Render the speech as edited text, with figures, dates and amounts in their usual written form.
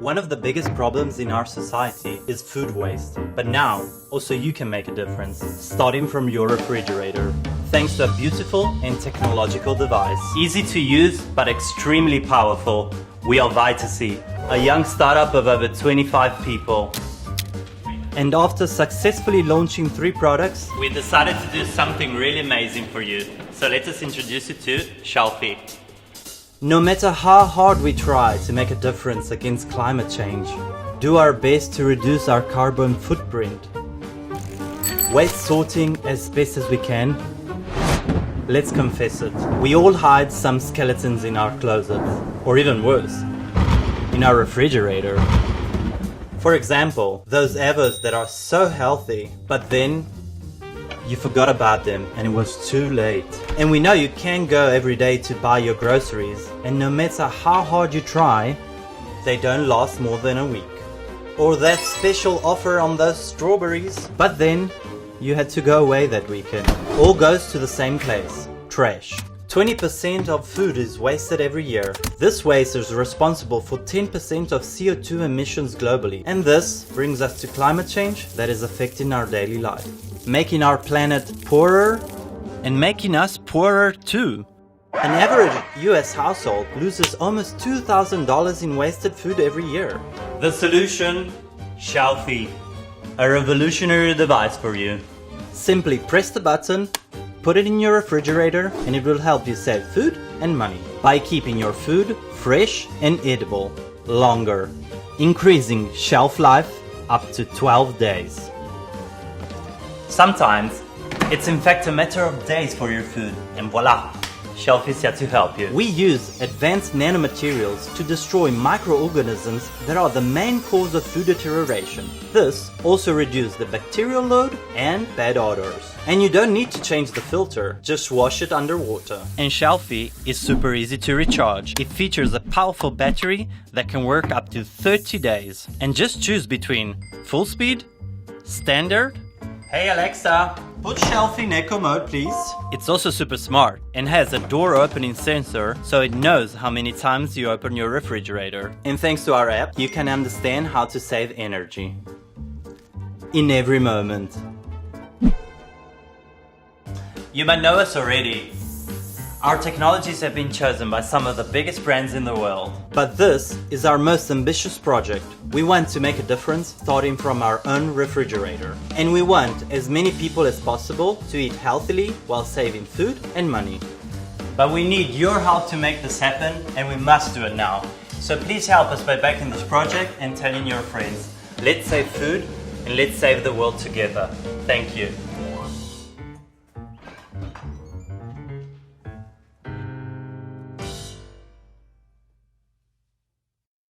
One of the biggest problems in our society is food waste. But now, also you can make a difference, starting from your refrigerator. Thanks to a beautiful and technological device. Easy to use, but extremely powerful. We are Vitacy, a young startup of over 25 people. And after successfully launching 3 products, we decided to do something really amazing for you. So let us introduce you to Shelfy. No matter how hard we try to make a difference against climate change, do our best to reduce our carbon footprint, waste sorting as best as we can, let's confess it, we all hide some skeletons in our closet, or even worse, in our refrigerator. For example, those Evos that are so healthy, but then you forgot about them and it was too late. And we know you can't go every day to buy your groceries, and no matter how hard you try, they don't last more than a week. Or that special offer on those strawberries, but then you had to go away that weekend. All goes to the same place, trash. 20% of food is wasted every year. This waste is responsible for 10% of CO2 emissions globally. And this brings us to climate change that is affecting our daily life, making our planet poorer and making us poorer too. An average US household loses almost $2,000 in wasted food every year. The solution? Shelfy, a revolutionary device for you. Simply press the button, put it in your refrigerator, and it will help you save food and money by keeping your food fresh and edible longer, increasing shelf life up to 12 days. Sometimes it's in fact a matter of days for your food, and voila, Shelfy is here to help you. We use advanced nanomaterials to destroy microorganisms that are the main cause of food deterioration. This also reduces the bacterial load and bad odors. And you don't need to change the filter, just wash it underwater. And Shelfy is super easy to recharge. It features a powerful battery that can work up to 30 days. And just choose between full speed, standard. Hey Alexa, put Shelfy in eco mode please. It's also super smart and has a door opening sensor, so it knows how many times you open your refrigerator. And thanks to our app, you can understand how to save energy in every moment. You might know us already. Our technologies have been chosen by some of the biggest brands in the world. But this is our most ambitious project. We want to make a difference starting from our own refrigerator. And we want as many people as possible to eat healthily while saving food and money. But we need your help to make this happen, and we must do it now. So please help us by backing this project and telling your friends. Let's save food and let's save the world together. Thank you.